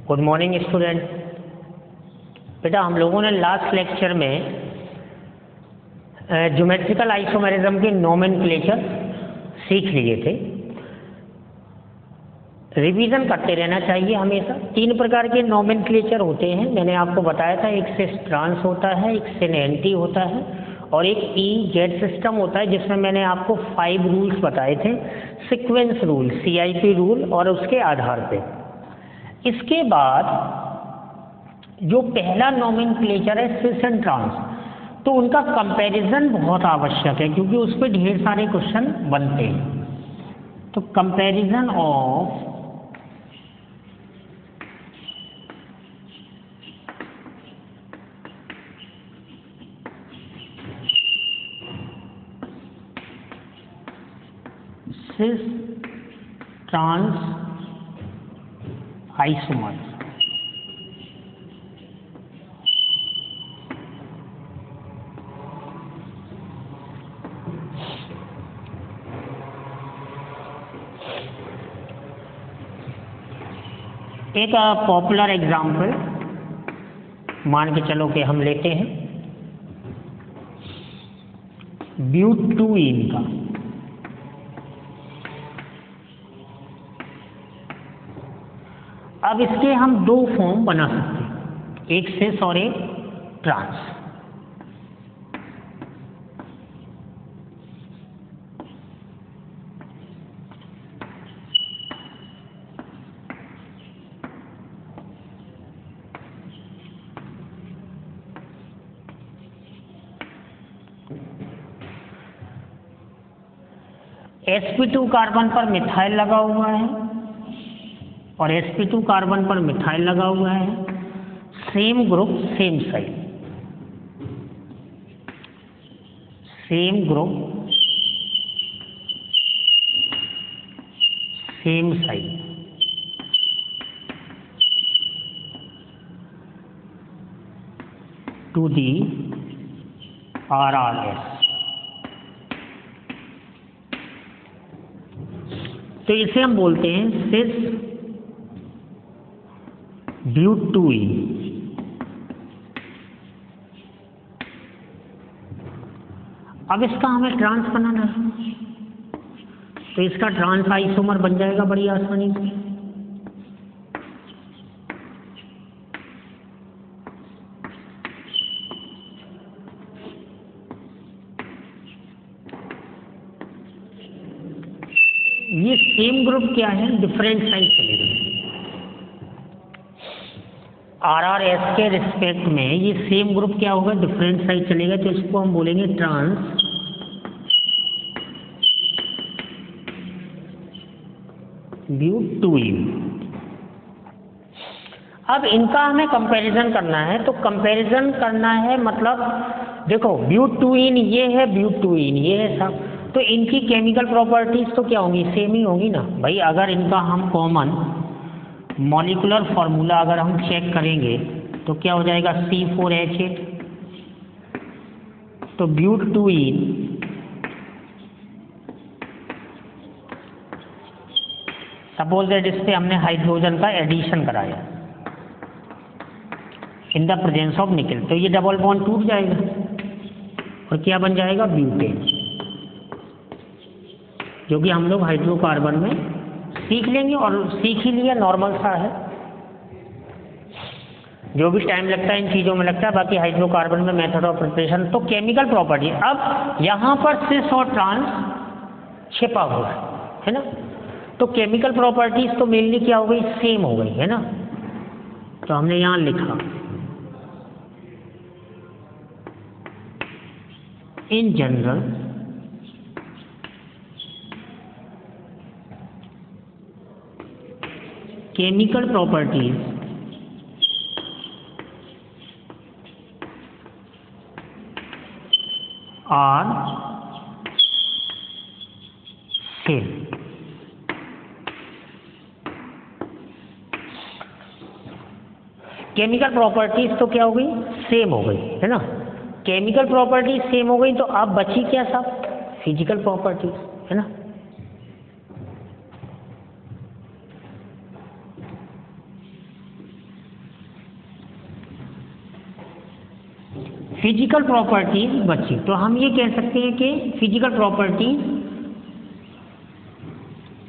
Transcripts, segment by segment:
Good morning student. बेटा हम लोगों ने लास्ट लेक्चर में ज्योमेट्रिकल आइसोमेरिज्म के नोमेनक्लेचर सीख लिए थे। रिवीजन करते रहना चाहिए हमेशा। 3 प्रकार के नोमेनक्लेचर होते हैं, मैंने आपको बताया था। एक से ट्रांस होता है, एक से एंटी होता है और एक EZ सिस्टम होता है, जिसमें मैंने आपको 5 रूल्स बताए थे। सीक्वेंस रूल, CIP रूल और उसके आधार पे। इसके बाद जो पहला नोमेनक्लेचर है सिस एंड ट्रांस, तो उनका कंपैरिजन बहुत आवश्यक है क्योंकि उस पर ढेर सारे क्वेश्चन बनते हैं। तो comparison of cis trans isomer. एक पॉपुलर एग्जाम्पल मान के चलो कि हम लेते हैं ब्यूटूइन का। अब इसके हम 2 फॉर्म बना सकते हैं, एक सिस और एक ट्रांस। sp2 कार्बन पर मिथाइल लगा हुआ है और sp2 कार्बन पर मिथाइल लगा हुआ है। Same group same side, same group same side. To the RRS। तो इसे हम बोलते हैं सिस ब्यूटूइन। अब इसका हमें ट्रांस बनाना है, तो इसका ट्रांस आइसोमर बन जाएगा बड़ी आसानी से। ये सेम ग्रुप क्या है, डिफरेंट साइड चलेगा। RRS के रिस्पेक्ट में ये सेम ग्रुप क्या होगा, डिफरेंट साइड चलेगा। तो इसको हम बोलेंगे ट्रांस ब्यूटूइन। अब इनका हमें कंपैरिजन करना है, तो कंपैरिजन करना है मतलब देखो ब्यूटूइन ये है, ब्यूटूइन ये है सब, तो इनकी केमिकल प्रॉपर्टीज तो क्या होंगी, सेम ही होंगी ना भाई। अगर इनका हम कॉमन मॉलिक्यूलर फार्मूला अगर हम चेक करेंगे तो क्या हो जाएगा, C4H8। तो ब्यूटूइन सपोज दैट इस पे हमने हाइड्रोजन का एडिशन कराया इन द प्रेजेंस ऑफ निकल, तो ये डबल बॉन्ड टूट जाएगा और क्या बन जाएगा, ब्यूटेन। जो कि हम लोग हाइड्रोकार्बन में सीख लेंगे और सीख ही लिया, नॉर्मल सा है। जो भी टाइम लगता है इन चीज़ों में लगता है, बाकी हाइड्रोकार्बन में मेथड ऑफ प्रिपरेशन। तो केमिकल प्रॉपर्टी, अब यहाँ पर सिस और ट्रांस छिपा हुआ है ना। तो केमिकल प्रॉपर्टीज तो मेनली क्या हो गई, सेम हो गई है ना। तो हमने यहाँ लिखा in general chemical properties are same। Chemical properties तो क्या हो गई, सेम हो गई है ना। केमिकल प्रॉपर्टीज सेम हो गई, तो अब बची क्या सब, फिजिकल प्रॉपर्टीज है ना। फिजिकल प्रॉपर्टीज बची, तो हम ये कह सकते हैं कि physical properties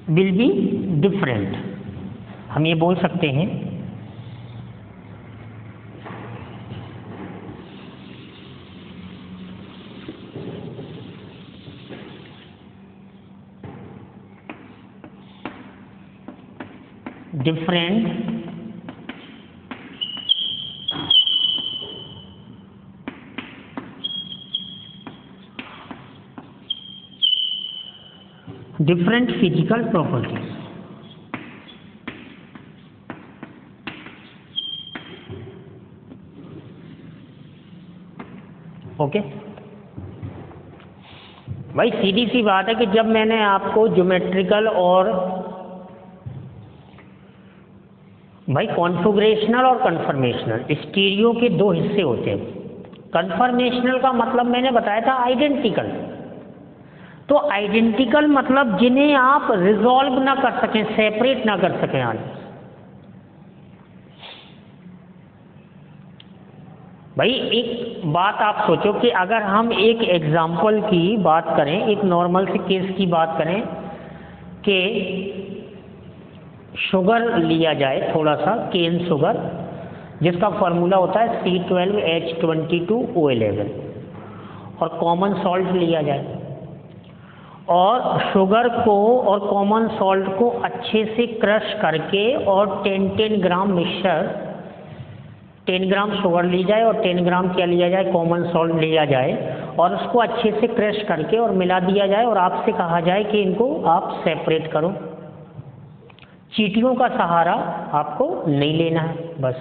will be different, हम ये बोल सकते हैं। Different different physical properties। Okay भाई, सीधी सी बात है कि जब मैंने आपको ज्योमेट्रिकल और भाई कॉन्फ़िगरेशनल और कन्फर्मेशनल स्टीरियो के दो हिस्से होते हैं। कन्फर्मेशनल का मतलब मैंने बताया था आइडेंटिकल, तो आइडेंटिकल मतलब जिन्हें आप रिजॉल्व ना कर सकें, सेपरेट ना कर सकें। आज भाई एक बात आप सोचो कि अगर हम एक एग्जाम्पल की बात करें, एक नॉर्मल से केस की बात करें कि शुगर लिया जाए, थोड़ा सा केन शुगर, जिसका फॉर्मूला होता है C12H22O11, और कॉमन सॉल्ट लिया जाए, और शुगर को और कॉमन सॉल्ट को अच्छे से क्रश करके और 10 ग्राम मिक्सचर, 10 ग्राम शुगर ली जाए और 10 ग्राम क्या लिया जाए, कॉमन सॉल्ट लिया जाए, और उसको अच्छे से क्रश करके और मिला दिया जाए, और आपसे कहा जाए कि इनको आप सेपरेट करो। चींटियों का सहारा आपको नहीं लेना है बस।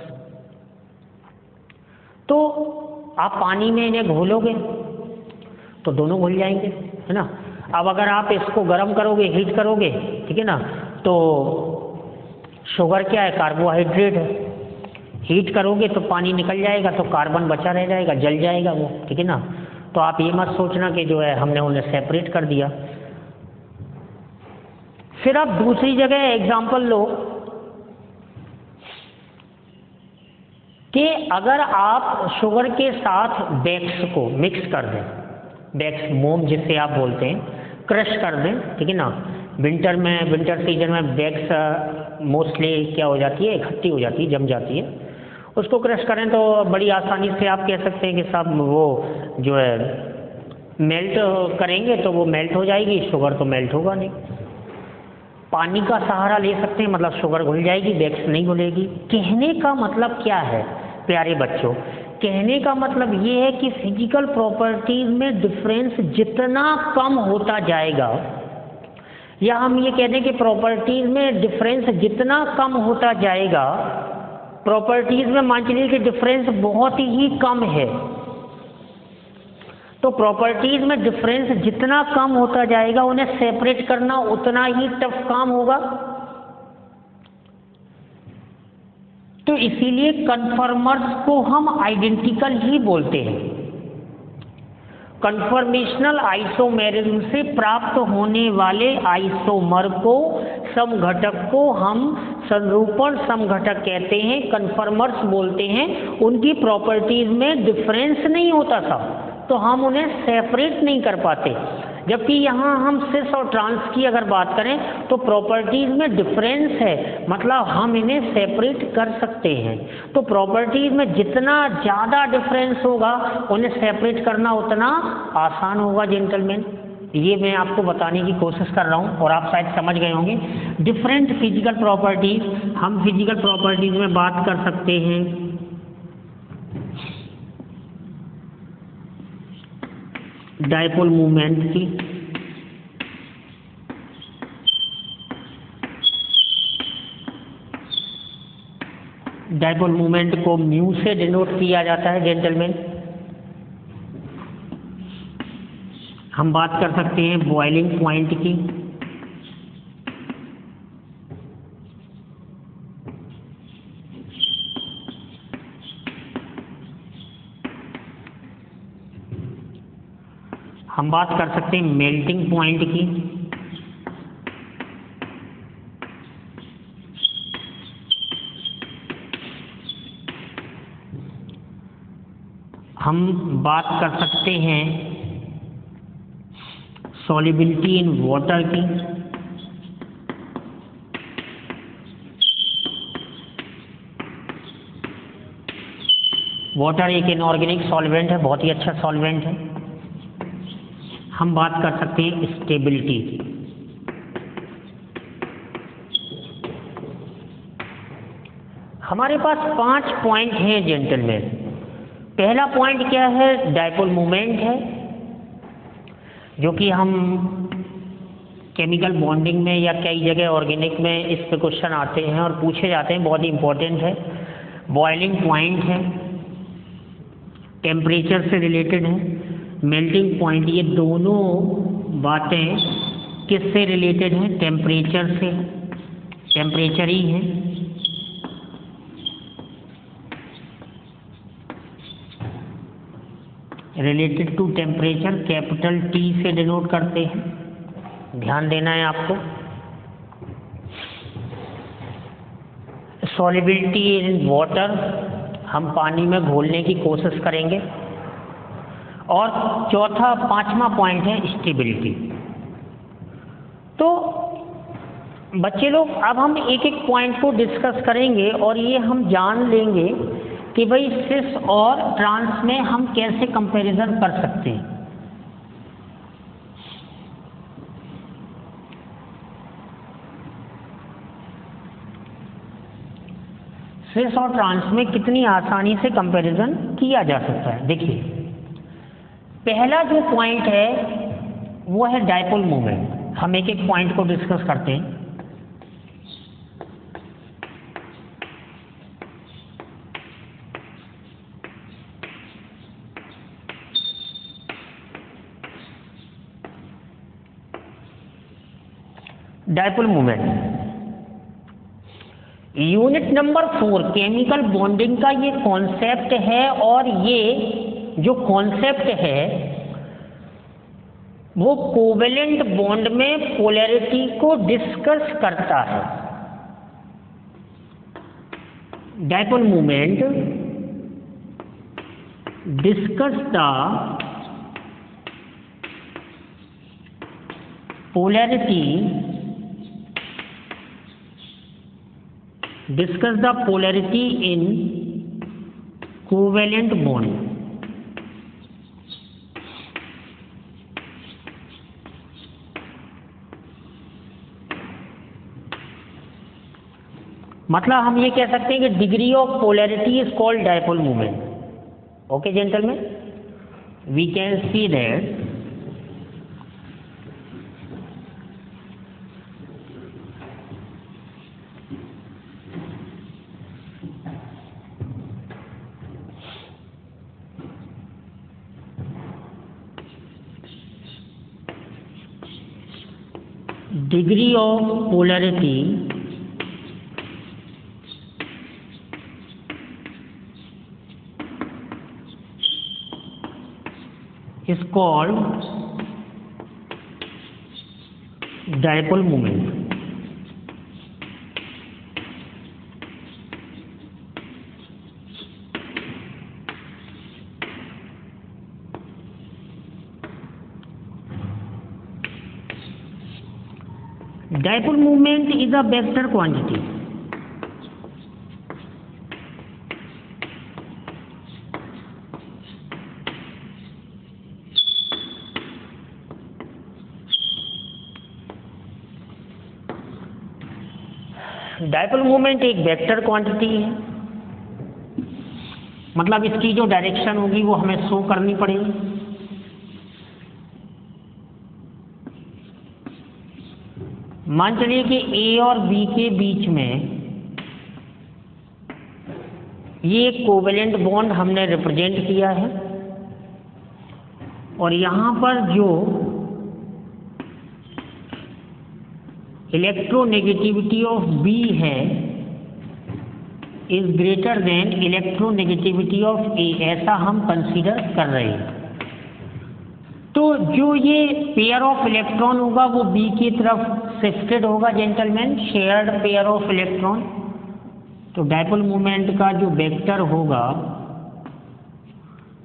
तो आप पानी में इन्हें घोलोगे तो दोनों घुल जाएंगे, है ना। अब अगर आप इसको गर्म करोगे, हीट करोगे, ठीक है ना, तो शुगर क्या है, कार्बोहाइड्रेट है। हीट करोगे तो पानी निकल जाएगा, तो कार्बन बचा रह जाएगा, जल जाएगा वो, ठीक है ना। तो आप ये मत सोचना कि जो है हमने उन्हें सेपरेट कर दिया। फिर आप दूसरी जगह एग्जाम्पल लो कि अगर आप शुगर के साथ वैक्स को मिक्स कर दें, वैक्स मोम जिसे आप बोलते हैं, क्रश कर दें, ठीक है ना। विंटर सीजन में वैक्स मोस्टली क्या हो जाती है, इकट्ठी हो जाती है, जम जाती है। उसको क्रश करें तो बड़ी आसानी से आप कह सकते हैं कि साहब वो जो है मेल्ट करेंगे तो वो मेल्ट हो जाएगी, शुगर तो मेल्ट होगा नहीं। पानी का सहारा ले सकते हैं, मतलब शुगर घुल जाएगी, वैक्स नहीं घुलेगी। कहने का मतलब क्या है प्यारे बच्चों, कहने का मतलब ये है कि फिजिकल प्रॉपर्टीज में डिफरेंस जितना कम होता जाएगा, या हम ये कह दें कि प्रॉपर्टीज में डिफरेंस जितना कम होता जाएगा, प्रॉपर्टीज में मान चलिए कि डिफरेंस बहुत ही कम है, तो प्रॉपर्टीज में डिफरेंस जितना कम होता जाएगा, उन्हें सेपरेट करना उतना ही टफ काम होगा। तो इसीलिए कन्फर्मर्स को हम आइडेंटिकल ही बोलते हैं। कन्फर्मेशनल आइसोमेरिज्म से प्राप्त होने वाले आइसोमर को, समघटक को हम संरूपण समघटक कहते हैं, कन्फर्मर्स बोलते हैं। उनकी प्रॉपर्टीज में डिफरेंस नहीं होता था, तो हम उन्हें सेपरेट नहीं कर पाते। जबकि यहाँ हम सिस और ट्रांस की अगर बात करें तो प्रॉपर्टीज में डिफरेंस है, मतलब हम इन्हें सेपरेट कर सकते हैं। तो प्रॉपर्टीज में जितना ज़्यादा डिफरेंस होगा, उन्हें सेपरेट करना उतना आसान होगा जेंटलमैन। ये मैं आपको बताने की कोशिश कर रहा हूँ और आप शायद समझ गए होंगे। डिफरेंट फिजिकल प्रॉपर्टीज, हम फिजिकल प्रॉपर्टीज में बात कर सकते हैं डायपोल मूवमेंट की, डायपोल मूवमेंट को म्यू से डिनोट किया जाता है जेंटलमैन। हम बात कर सकते हैं बॉइलिंग पॉइंट की, हम बात कर सकते हैं मेल्टिंग पॉइंट की, हम बात कर सकते हैं सॉल्युबिलिटी इन वाटर की। वाटर एक इनऑर्गेनिक सॉल्वेंट है, बहुत ही अच्छा सॉल्वेंट है। हम बात कर सकते हैं स्टेबिलिटी की। हमारे पास 5 पॉइंट हैं जेंटलमैन। पहला पॉइंट क्या है? डायपोल मोमेंट है, जो कि हम केमिकल बॉन्डिंग में या कई जगह ऑर्गेनिक में इस पे क्वेश्चन आते हैं और पूछे जाते हैं, बहुत ही इंपॉर्टेंट है। बॉइलिंग पॉइंट है, टेम्परेचर से रिलेटेड है। मेल्टिंग पॉइंट, ये दोनों बातें किससे रिलेटेड हैं? टेम्परेचर से, टेम्परेचर ही है। Related to temperature, capital T से डिनोट करते हैं, ध्यान देना है आपको। सॉल्युबिलिटी इन वाटर, हम पानी में घोलने की कोशिश करेंगे। और चौथा, 5वां पॉइंट है स्टेबिलिटी। तो बच्चे लोग, अब हम एक एक पॉइंट को डिस्कस करेंगे और ये हम जान लेंगे कि भाई सिस और ट्रांस में हम कैसे कंपैरिजन कर सकते हैं। सिस और ट्रांस में कितनी आसानी से कंपैरिजन किया जा सकता है। देखिए, पहला जो पॉइंट है वो है डायपोल मोमेंट। हम एक एक पॉइंट को डिस्कस करते हैं। Dipole moment, unit number 4 chemical bonding का ये कॉन्सेप्ट है। और ये जो कॉन्सेप्ट है वो कोवेलेंट बॉन्ड में पोलैरिटी को डिस्कस करता है। Dipole moment discuss the polarity in covalent bond। मतलब हम ये कह सकते हैं कि degree of polarity is called dipole moment. Okay gentleman, we can see that degree of polarity is called dipole moment। Dipole moment is a vector quantity। Dipole moment एक vector quantity है, मतलब इसकी जो डायरेक्शन होगी वो हमें show करनी पड़ेगी। मान चलिए कि A और B के बीच में ये एक कोवेलेंट बॉन्ड हमने रिप्रेजेंट किया है और यहाँ पर जो इलेक्ट्रोनेगेटिविटी ऑफ B है is greater than electronegativity of A, ऐसा हम कंसीडर कर रहे हैं। तो जो ये पेयर ऑफ इलेक्ट्रॉन होगा वो B की तरफ शिफ्टेड होगा gentleman, shared pair of electron. तो डायपोल मोमेंट का जो वेक्टर होगा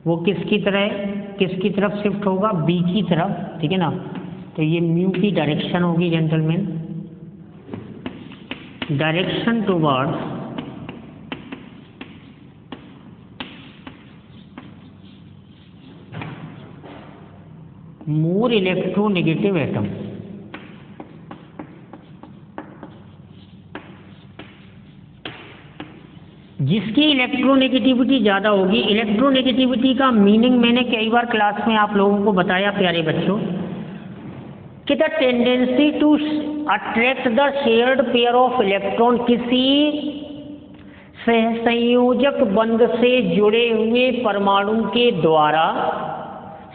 वो किसकी तरफ शिफ्ट होगा, बी की तरफ, ठीक है ना। तो ये म्यू की डायरेक्शन होगी gentleman, direction towards more electronegative atom. जिसकी इलेक्ट्रोनेगेटिविटी ज़्यादा होगी। इलेक्ट्रोनेगेटिविटी का मीनिंग मैंने कई बार क्लास में आप लोगों को बताया प्यारे बच्चों, कि the tendency to attract the shared pair of electron, किसी सहसंयोजक बंध से जुड़े हुए परमाणु के द्वारा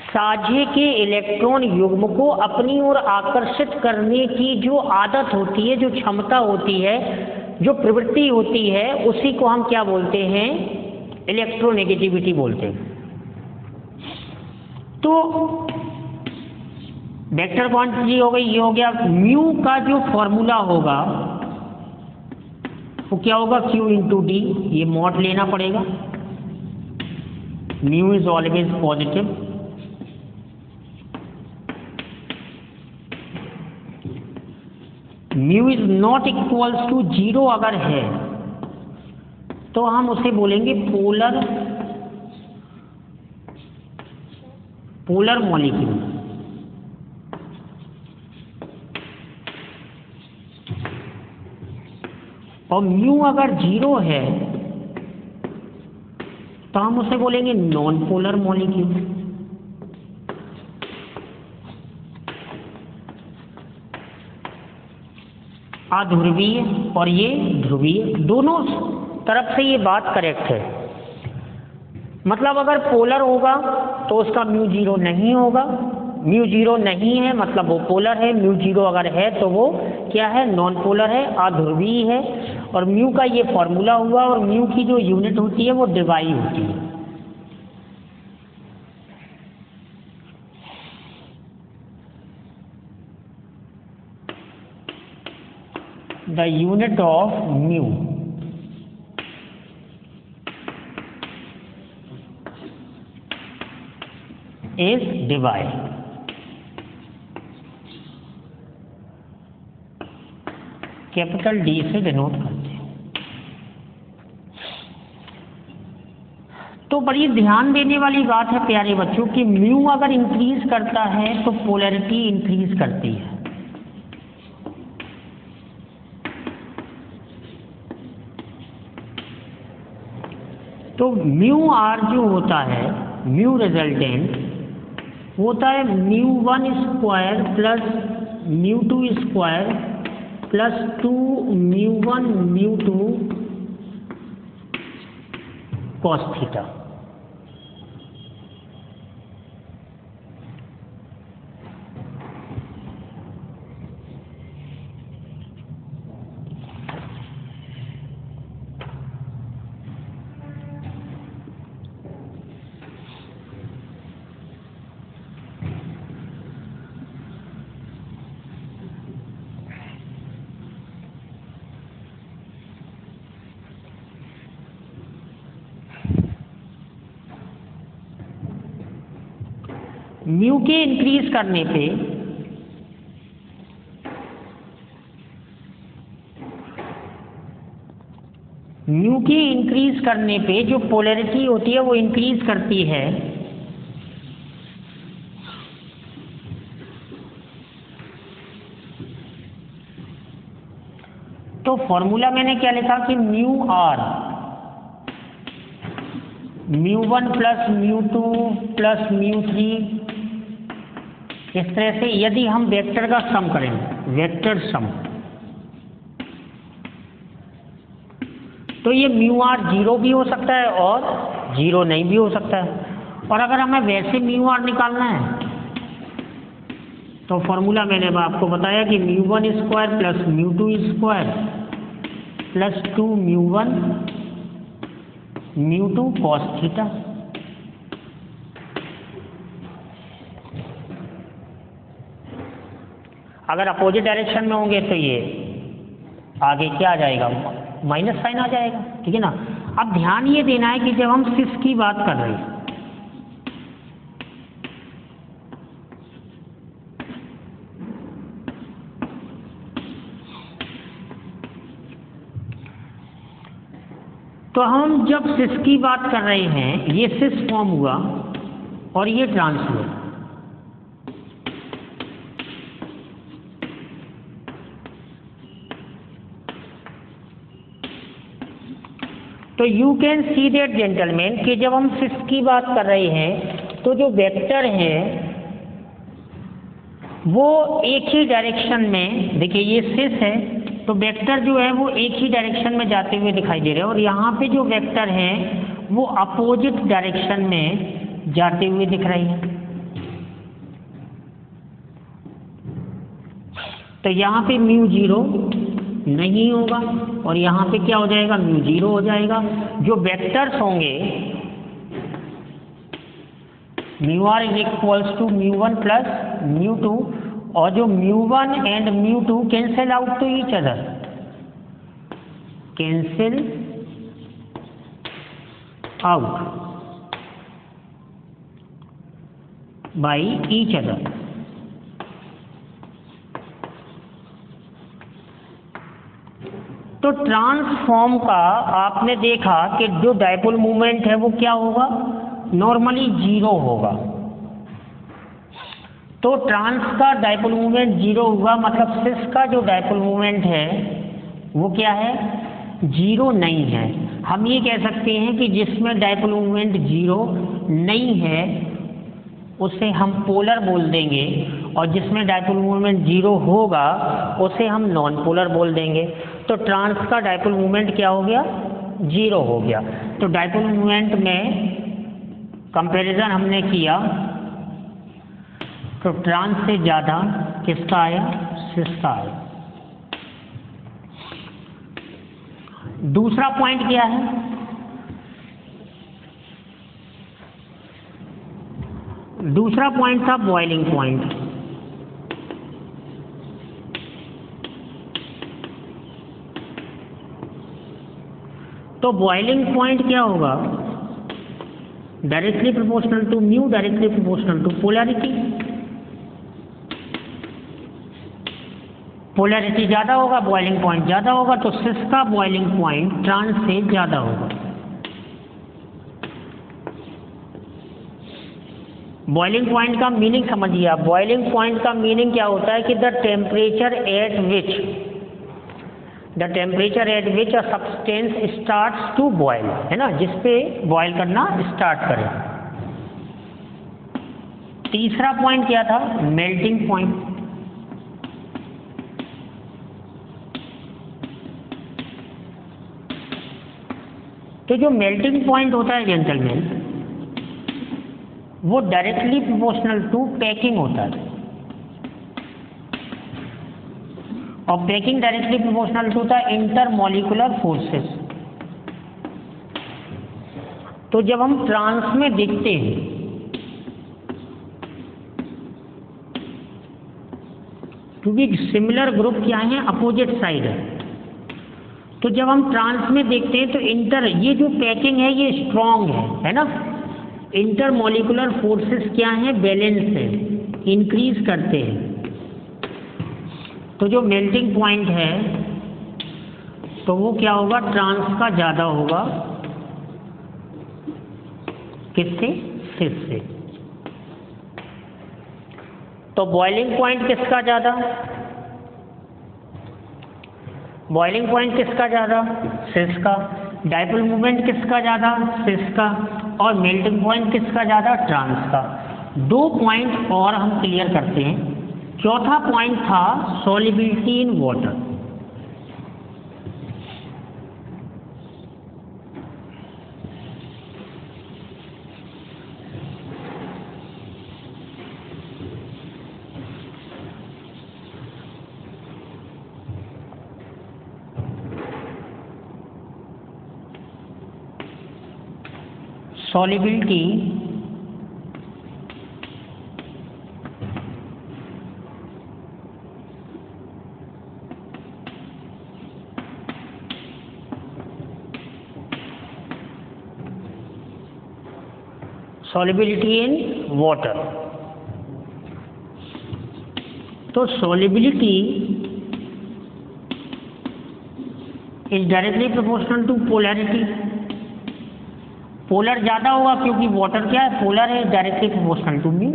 साझे के इलेक्ट्रॉन युग्म को अपनी ओर आकर्षित करने की जो आदत होती है, जो क्षमता होती है, जो प्रवृत्ति होती है, उसी को हम क्या बोलते हैं, इलेक्ट्रोनेगेटिविटी बोलते हैं। तो वेक्टर क्वांटिटी हो गई, ये हो गया। म्यू का जो फॉर्मूला होगा वो क्या होगा, Q इंटू डी, ये मॉड लेना पड़ेगा। Mu is always positive, mu is not equals to 0 अगर है तो हम उसे बोलेंगे पोलर मॉलिक्यूल। और म्यू अगर 0 है तो हम उसे बोलेंगे नॉन पोलर मॉलिक्यूल। अध्रुवीय और ये ध्रुवीय, दोनों तरफ से ये बात करेक्ट है। मतलब अगर पोलर होगा तो उसका म्यू 0 नहीं होगा, म्यू 0 नहीं है मतलब वो पोलर है, म्यू 0 अगर है तो वो क्या है, नॉन पोलर है, अध्रुवीय है। और म्यू का ये फॉर्मूला हुआ, और म्यू की जो यूनिट होती है वो डिवाई होती है। The unit of mu is divide। Capital D से डिनोट करते हैं। तो बड़ी ध्यान देने वाली बात है प्यारे बच्चों कि म्यू अगर इंक्रीज करता है तो पोलैरिटी इंक्रीज करती है। तो म्यू आर जो होता है, म्यू रिजल्टेंट होता है mu 1 square plus mu 2 square plus 2 mu 1 mu 2 cos theta. Mu के इंक्रीज करने पे जो पोलैरिटी होती है वो इंक्रीज करती है। तो फॉर्मूला मैंने क्या लिखा कि mu R mu 1 plus mu 2 plus mu 3, इस तरह से यदि हम वेक्टर का सम करें, वेक्टर सम, तो ये म्यू आर 0 भी हो सकता है और 0 नहीं भी हो सकता है। और अगर हमें वैसे म्यू आर निकालना है तो फॉर्मूला मैंने आपको बताया कि mu 1 square plus mu 2 square plus 2 mu 1 mu 2 cos theta. अगर अपोजिट डायरेक्शन में होंगे तो ये आगे क्या आ जाएगा, माइनस साइन आ जाएगा, ठीक है ना। अब ध्यान ये देना है कि जब हम सिस की बात कर रहे हैं तो हम जब सिस की बात कर रहे हैं, ये सिस फॉर्म हुआ और ये ट्रांस हुआ। तो you can see that gentleman कि जब हम सिस की बात कर रहे हैं तो जो वेक्टर है वो एक ही डायरेक्शन में, देखिए ये सिस है तो वेक्टर जो है वो एक ही डायरेक्शन में जाते हुए दिखाई दे रहे हैं, और यहाँ पे जो वेक्टर हैं वो अपोजिट डायरेक्शन में जाते हुए दिख रहे हैं। तो यहाँ पे म्यू जीरो नहीं होगा और यहाँ पे क्या हो जाएगा, म्यू जीरो हो जाएगा। जो वेक्टर्स होंगे mu R is equals to mu one plus mu two, और जो mu one and mu two cancel out to each other, cancel out by each other. तो ट्रांसफॉर्म का आपने देखा कि जो डायपोल मूवमेंट है वो क्या होगा, नॉर्मली जीरो होगा। तो ट्रांस का डायपोल मूवमेंट जीरो हुआ, मतलब सिस का जो डायपोल मूवमेंट है वो क्या है, जीरो नहीं है। हम ये कह सकते हैं कि जिसमें डायपोल मूवमेंट जीरो नहीं है उसे हम पोलर बोल देंगे, और जिसमें डायपोल मूवमेंट जीरो होगा उसे हम नॉन पोलर बोल देंगे। तो ट्रांस का डायपोल मूवमेंट क्या हो गया, जीरो हो गया। तो डायपोल मूवमेंट में कंपैरिजन हमने किया तो ट्रांस से ज़्यादा किसका आया, सिस का आया। दूसरा पॉइंट क्या है, दूसरा पॉइंट था बॉइलिंग पॉइंट। तो बॉइलिंग पॉइंट क्या होगा, directly proportional to mu, directly proportional to polarity. Polarity ज़्यादा होगा, बॉइलिंग पॉइंट ज़्यादा होगा, तो सिस का बॉइलिंग पॉइंट ट्रांस से ज़्यादा होगा। बॉइलिंग पॉइंट का मीनिंग समझिए आप। बॉइलिंग पॉइंट का मीनिंग क्या होता है कि the temperature at which a substance starts to boil, है ना, जिसपे बॉयल करना स्टार्ट करे। तीसरा पॉइंट क्या था, मेल्टिंग पॉइंट। तो जो मेल्टिंग पॉइंट होता है जेंटलमैन, वो डायरेक्टली प्रोपोर्शनल टू पैकिंग होता है, और पैकिंग डायरेक्टली प्रोपोर्शनल टू था इंटरमॉलिक्यूलर फोर्सेस। तो जब हम ट्रांस में देखते हैं क्योंकि सिमिलर ग्रुप क्या है, अपोजिट साइड है, तो जब हम ट्रांस में देखते हैं तो ये जो पैकिंग है ये स्ट्रॉन्ग है ना। इंटरमॉलिक्यूलर फोर्सेस क्या है, बैलेंस है, इंक्रीज करते हैं। तो जो मेल्टिंग पॉइंट है तो वो क्या होगा, ट्रांस का ज़्यादा होगा, किससे, सिस से। तो बॉइलिंग पॉइंट किसका ज़्यादा, बॉइलिंग पॉइंट किसका ज़्यादा, सिस का। डायपोल मूवमेंट किसका ज़्यादा, सिस का। और मेल्टिंग पॉइंट किसका ज़्यादा, ट्रांस का। दो पॉइंट और हम क्लियर करते हैं। चौथा पॉइंट था solubility in water. solubility in water। तो solubility is directly proportional to polarity। Polar ज़्यादा होगा क्योंकि वाटर क्या है, पोलर है, डायरेक्टली प्रोपोर्शनल टू म्यू।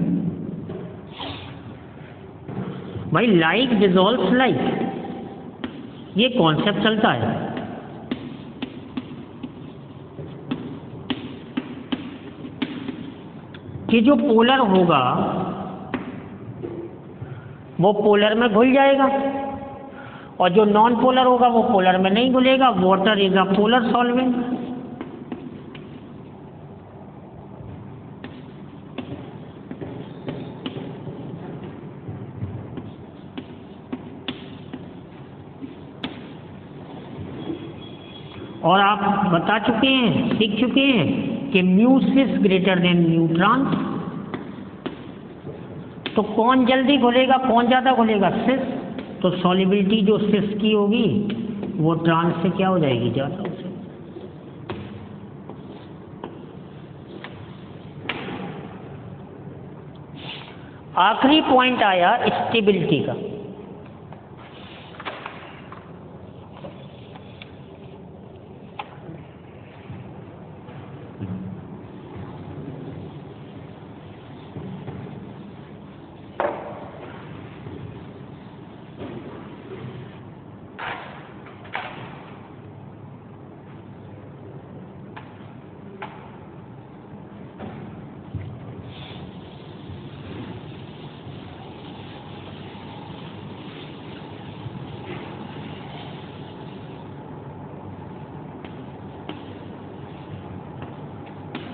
भाई लाइक डिजोल्व्स लाइक, ये कॉन्सेप्ट चलता है। कि जो पोलर होगा वो पोलर में घुल जाएगा और जो नॉन पोलर होगा वो पोलर में नहीं घुलेगा। Water is a polar solvent. और आप बता चुके हैं, सीख चुके हैं कि mu cis greater than mu trans. तो कौन जल्दी घुलेगा, कौन ज़्यादा घुलेगा, सिस। तो सॉलिबिलिटी जो सिस की होगी वो ट्रांस से क्या हो जाएगी, ज़्यादा। आखिरी पॉइंट आया स्टेबिलिटी का।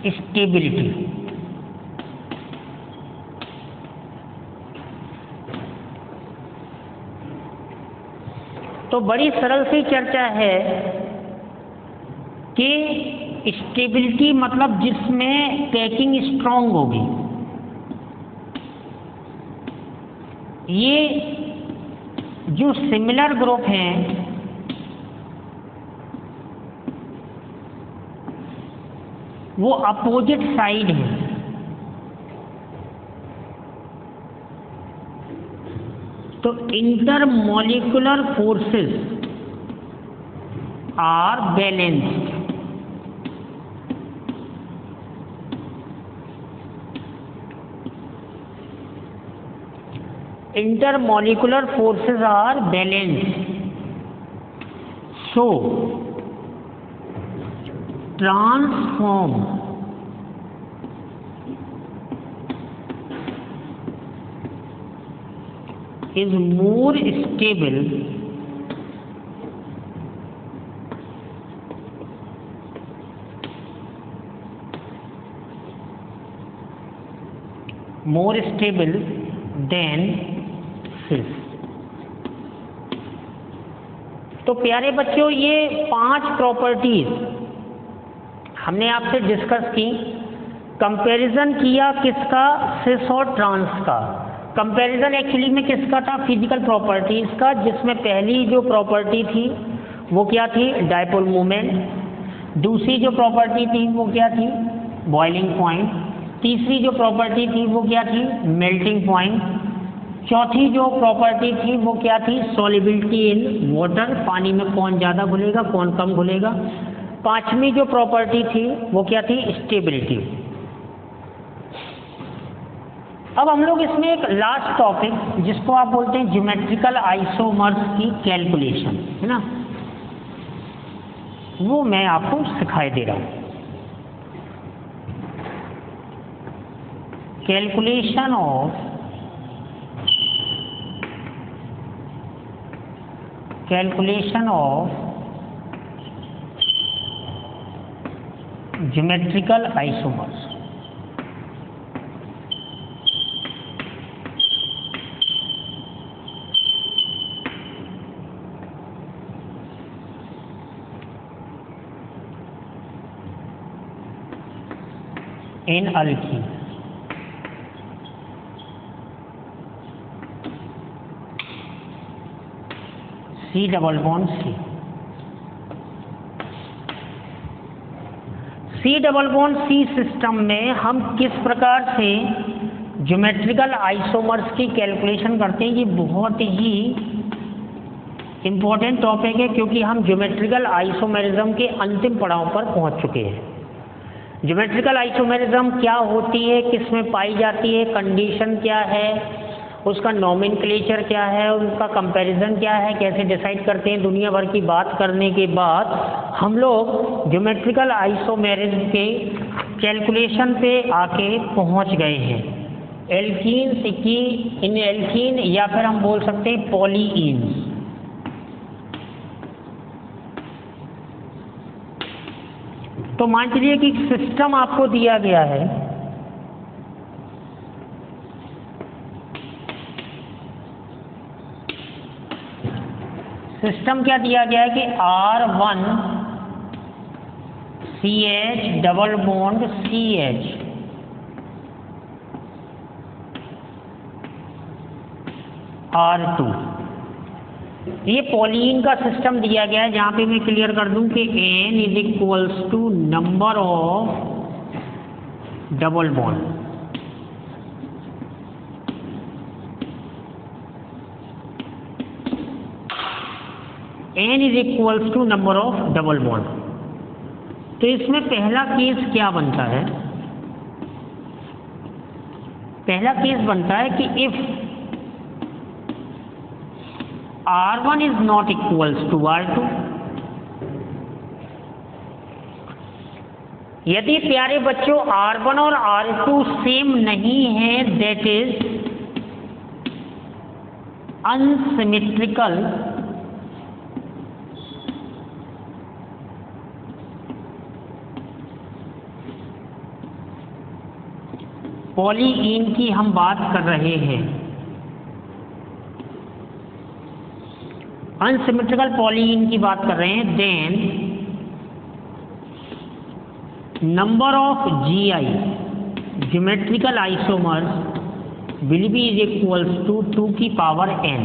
स्टेबिलिटी तो बड़ी सरल सी चर्चा है कि स्टेबिलिटी मतलब जिसमें पैकिंग स्ट्रांग होगी। ये जो सिमिलर ग्रुप हैं वो अपोजिट साइड है। तो intermolecular forces are balanced. Intermolecular forces are balanced. So transform is more stable than cis। तो प्यारे बच्चों, ये 5 प्रॉपर्टीज हमने आपसे डिस्कस की। कंपैरिजन किया किसका, सिस और ट्रांस का। कंपैरिजन एक्चुअली में किसका था, फिजिकल प्रॉपर्टीज का, जिसमें पहली जो प्रॉपर्टी थी वो क्या थी, डायपोल मोमेंट। दूसरी जो प्रॉपर्टी थी वो क्या थी, बॉइलिंग पॉइंट। तीसरी जो प्रॉपर्टी थी वो क्या थी, मेल्टिंग पॉइंट। चौथी जो प्रॉपर्टी थी वो क्या थी, सॉलिबिलिटी इन वाटर, पानी में कौन ज़्यादा घुलेगा कौन कम घुलेगा। पांचवी जो प्रॉपर्टी थी वो क्या थी, स्टेबिलिटी। अब हम लोग इसमें एक लास्ट टॉपिक जिसको आप बोलते हैं ज्योमेट्रिकल आइसोमर्स की कैलकुलेशन, है ना, वो मैं आपको सिखाई दे रहा हूं। Calculation of geometrical isomers. In alkyne. C double bond C। C double bond C system में हम किस प्रकार से ज्योमेट्रिकल आइसोमर्स की कैलकुलेशन करते हैं, ये बहुत ही इम्पोर्टेंट टॉपिक है क्योंकि हम ज्योमेट्रिकल आइसोमेरिज्म के अंतिम पड़ाव पर पहुंच चुके हैं। ज्योमेट्रिकल आइसोमेरिज्म क्या होती है, किस में पाई जाती है, कंडीशन क्या है, उसका नोमेनक्लेचर क्या है, उनका कंपैरिजन क्या है, कैसे डिसाइड करते हैं, दुनिया भर की बात करने के बाद हम लोग ज्योमेट्रिकल आइसोमेरिज्म के कैलकुलेशन पे आके पहुंच गए हैं। एल्कीन्स की, इन एल्कीन या फिर हम बोल सकते हैं पॉलीइन्स। तो मान लीजिए कि सिस्टम आपको दिया गया है, सिस्टम क्या दिया गया है कि R1 CH double bond CH, R2, ये पॉलीन का सिस्टम दिया गया है, जहां पे मैं क्लियर कर दूं कि N is equals to number of double bond. N is equals to number of double bond. तो इसमें पहला केस क्या बनता है? पहला केस बनता है कि if R1 is not equals to R2, यदि प्यारे बच्चों R1 और R2 सेम नहीं है, दैट इज अनसिमेट्रिकल पॉलीइन की हम बात कर रहे हैं। अनसिमेट्रिकल पॉलीइन की बात कर रहे हैं, then number of GI geometrical isomers will be is equals to 2 की पावर n,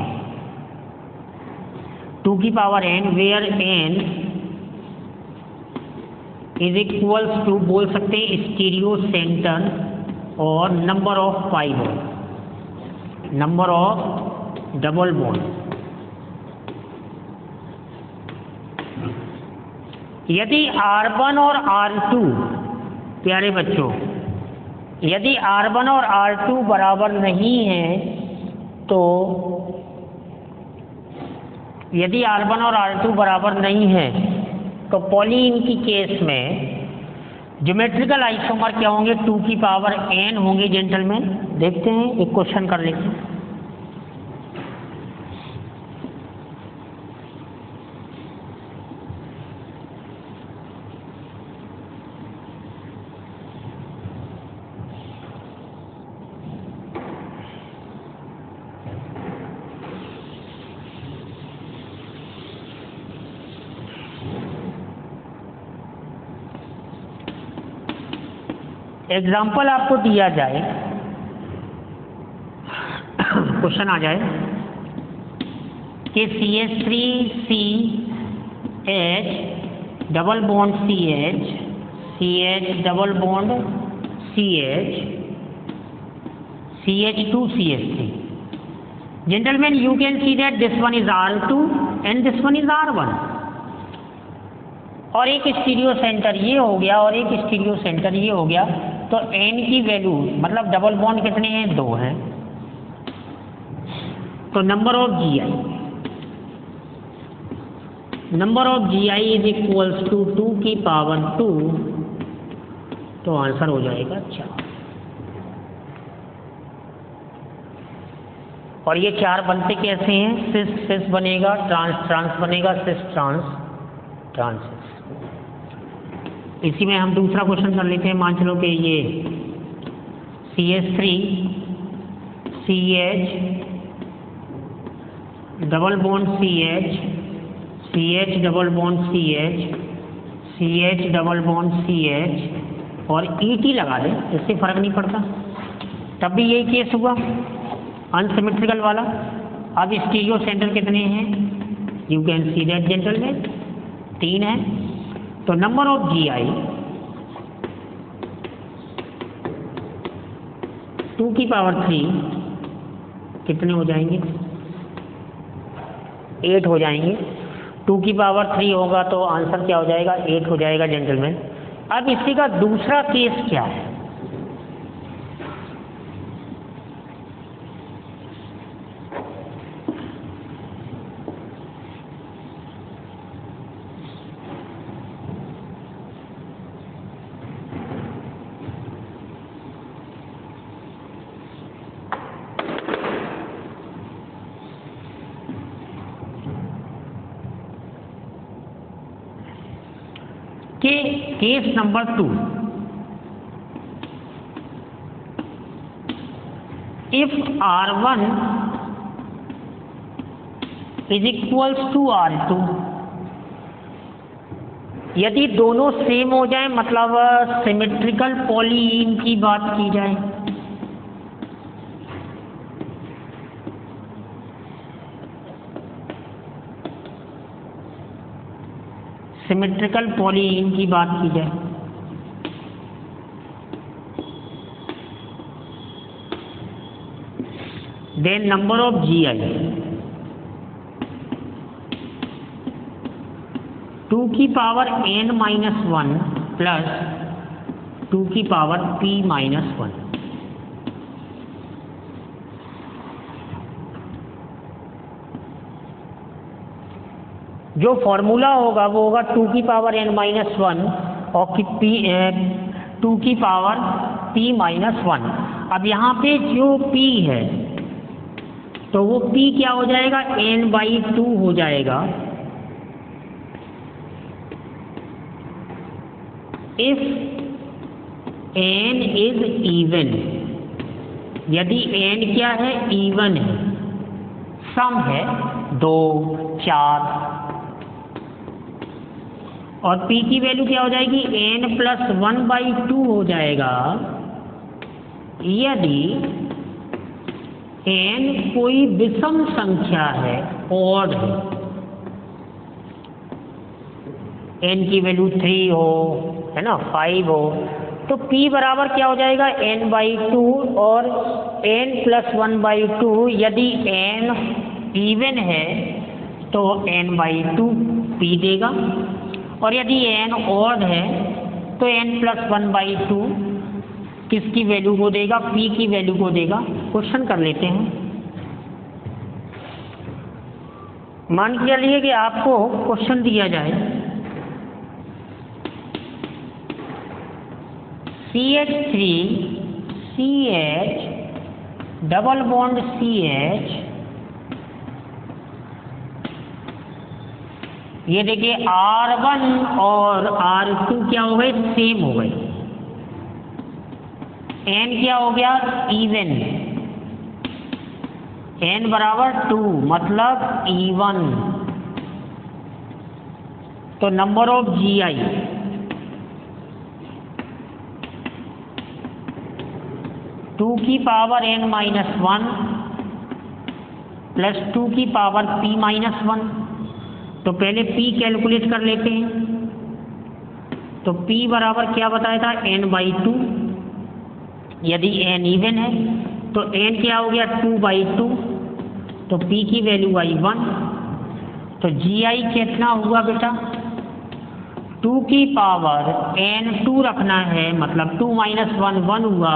2 की power n, where n is equals to, बोल सकते हैं स्टीरियो सेंटर और number of pi bond, number of double bond. यदि R1 और R2, प्यारे बच्चों, यदि R1 और R2 बराबर नहीं है, तो यदि R1 और R2 बराबर नहीं है तो पॉलीइन की केस में ज्योमेट्रिकल आइसोमर क्या होंगे? 2 की पावर n होंगे जेंटलमैन। देखते हैं, एक क्वेश्चन कर लेते हैं। एग्जाम्पल आपको दिया जाए, क्वेश्चन आ जाए कि CH3CH double bond CH, CH double bond CH, CH2CH3। Gentlemen, you can see that this one is R2 and this one is R1, और एक स्टीरियो सेंटर ये हो गया और एक स्टीरियो सेंटर ये हो गया। तो n की वैल्यू, मतलब डबल बॉन्ड कितने हैं? 2 हैं। तो number of GI is equals to 2 की पावर 2, तो आंसर हो जाएगा 4। और ये 4 बनते कैसे हैं? सिस सिस बनेगा, ट्रांस ट्रांस बनेगा, सिस ट्रांस ट्रांस। इसी में हम दूसरा क्वेश्चन कर लेते हैं। मान चलो कि ये CH3 CH double bond CH, CH double bond CH, CH double bond CH और ET लगा दें, इससे फर्क नहीं पड़ता, तब भी यही केस हुआ अनसिमेट्रिकल वाला। अब स्टीरियो सेंटर कितने हैं? You can see that gentleman, 3 है। तो नंबर ऑफ GI 2 की पावर 3 कितने हो जाएंगे? 8 हो जाएंगे। 2 की पावर 3 होगा तो आंसर क्या हो जाएगा? 8 हो जाएगा जेंटलमैन। अब इसी का दूसरा केस क्या है? Case number 2, if R1 is equals to R2, यदि दोनों सेम हो जाए, मतलब सिमेट्रिकल पॉलीइन की बात की जाए, सिमेट्रिकल पॉलीइन की बात की जाए, देन नंबर ऑफ GI 2 की पावर n-1 प्लस 2 की पावर p-1। जो फॉर्मूला होगा वो होगा 2 की पावर n-1 और 2 की पावर p-1। अब यहाँ पे जो p है तो वो p क्या हो जाएगा? n/2 हो जाएगा। इफ n इज इवन, यदि n क्या है? इवन है, सम है 2, 4, और p की वैल्यू क्या हो जाएगी? n+1/2 हो जाएगा यदि n कोई विषम संख्या है, ऑड है, n की वैल्यू 3 हो, है ना, 5 हो, तो p बराबर क्या हो जाएगा? n/2, और n+1/2, यदि n इवन है तो n/2 p देगा, और यदि n ऑड है तो n+1/2 किसकी वैल्यू को देगा? p की वैल्यू को देगा। क्वेश्चन कर लेते हैं। मान के चलिए कि आपको क्वेश्चन दिया जाए CH3 CH double bond CH, ये देखिए R1 और R2 क्या हो गए? सेम हो गए। n क्या हो गया? इवन, n बराबर 2 मतलब इवन। तो नंबर ऑफ GI 2 की पावर n-1 प्लस 2 की पावर p-1। तो पहले p कैलकुलेट कर लेते हैं। तो p बराबर क्या बताया था? n/2। यदि n इवन है तो n क्या हो गया? 2/2। तो p की वैल्यू आई 1। तो GI कितना हुआ बेटा? 2 की पावर n2 रखना है, मतलब 2 - 1 1 हुआ,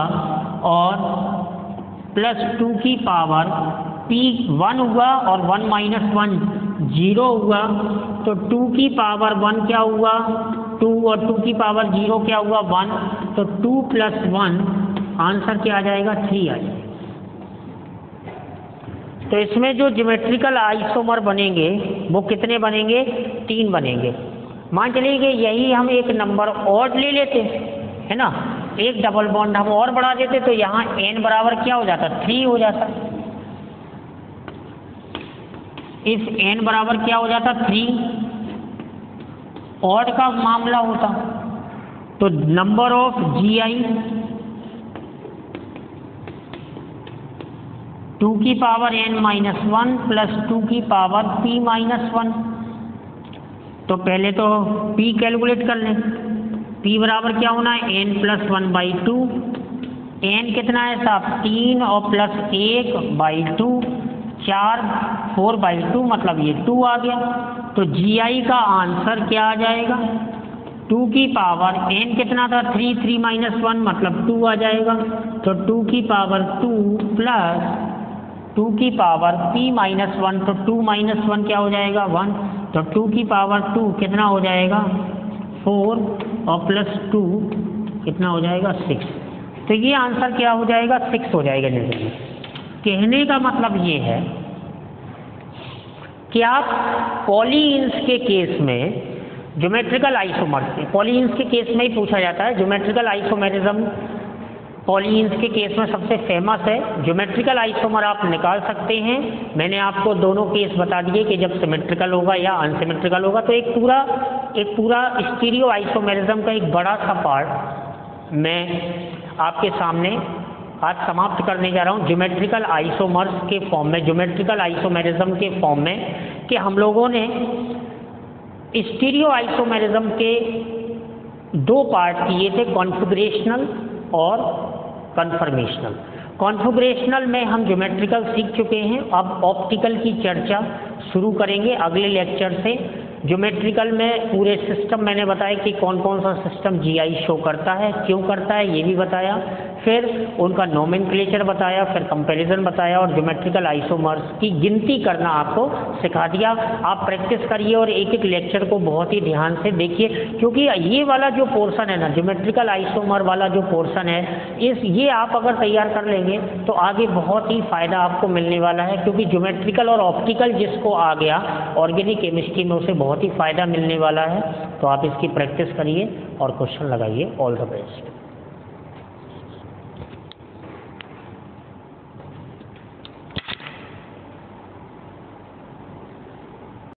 और प्लस 2 की पावर p1 हुआ, और 1 - 1 0 हुआ। तो 2 की पावर 1 क्या हुआ? 2, और 2 की पावर 0 क्या हुआ? 1। तो 2 + 1 आंसर क्या आ जाएगा? 3 आ जाएगा। तो इसमें जो ज्योमेट्रिकल आइसोमर बनेंगे वो कितने बनेंगे? 3 बनेंगे। मान चलिए कि यही हम एक नंबर और ले लेते, है ना, एक डबल बॉन्ड हम और बढ़ा देते, तो यहाँ n बराबर क्या हो जाता? 3 हो जाता। इस n बराबर क्या हो जाता? 3। ऑड का मामला होता तो नंबर ऑफ GI 2 की पावर n-1 प्लस 2 की पावर p-1। तो पहले तो p कैलकुलेट कर लें। p बराबर क्या होना है? n+1/2। n कितना है साहब? 3, और प्लस 1/2 4, 4/2 मतलब ये 2 आ गया। तो GI का आंसर क्या आ जाएगा? 2 की पावर n कितना था 3, 3 - 1 मतलब 2 आ जाएगा। तो 2 की पावर 2 प्लस 2 की पावर p - 1, तो 2 - 1 क्या हो जाएगा 1, तो 2 की पावर 2 कितना हो जाएगा 4 और प्लस 2 कितना हो जाएगा 6। तो ये आंसर क्या हो जाएगा 6 हो जाएगा। जल्दी कहने का मतलब ये है कि आप पॉलीइंस के केस में ज्योमेट्रिकल आइसोमर्स, पॉलीइंस के केस में ही पूछा जाता है। ज्योमेट्रिकल आइसोमेरिज्म पॉलीइंस के केस में सबसे फेमस है। ज्योमेट्रिकल आइसोमर आप निकाल सकते हैं। मैंने आपको दोनों केस बता दिए कि जब सिमेट्रिकल होगा या अनसिमेट्रिकल होगा। तो एक पूरा स्टीरियो आइसोमेरिज्म का एक बड़ा सा पार्ट मैं आपके सामने आज समाप्त करने जा रहा हूँ ज्योमेट्रिकल आइसोमर्स के फॉर्म में, ज्योमेट्रिकल आइसोमेरिज्म के फॉर्म में, कि हम लोगों ने स्टीरियो आइसोमेरिज्म के 2 पार्ट किए थे, कॉन्फ़िगरेशनल और कन्फर्मेशनल। कॉन्फ़िगरेशनल में हम ज्योमेट्रिकल सीख चुके हैं, अब ऑप्टिकल की चर्चा शुरू करेंगे अगले लेक्चर से। ज्योमेट्रिकल में पूरे सिस्टम मैंने बताया कि कौन कौन सा सिस्टम जीआई शो करता है, क्यों करता है ये भी बताया, फिर उनका नोमेनक्लेचर बताया, फिर कंपैरिजन बताया और ज्योमेट्रिकल आइसोमर्स की गिनती करना आपको सिखा दिया। आप प्रैक्टिस करिए और एक एक लेक्चर को बहुत ही ध्यान से देखिए, क्योंकि ये वाला जो पोर्शन है ना, ज्योमेट्रिकल आइसोमर वाला जो पोर्शन है, ये आप अगर तैयार कर लेंगे तो आगे बहुत ही फ़ायदा आपको मिलने वाला है। क्योंकि ज्योमेट्रिकल और ऑप्टिकल जिसको आ गया ऑर्गेनिक केमिस्ट्री में, उसे बहुत ही फ़ायदा मिलने वाला है। तो आप इसकी प्रैक्टिस करिए और क्वेश्चन लगाइए। All the best.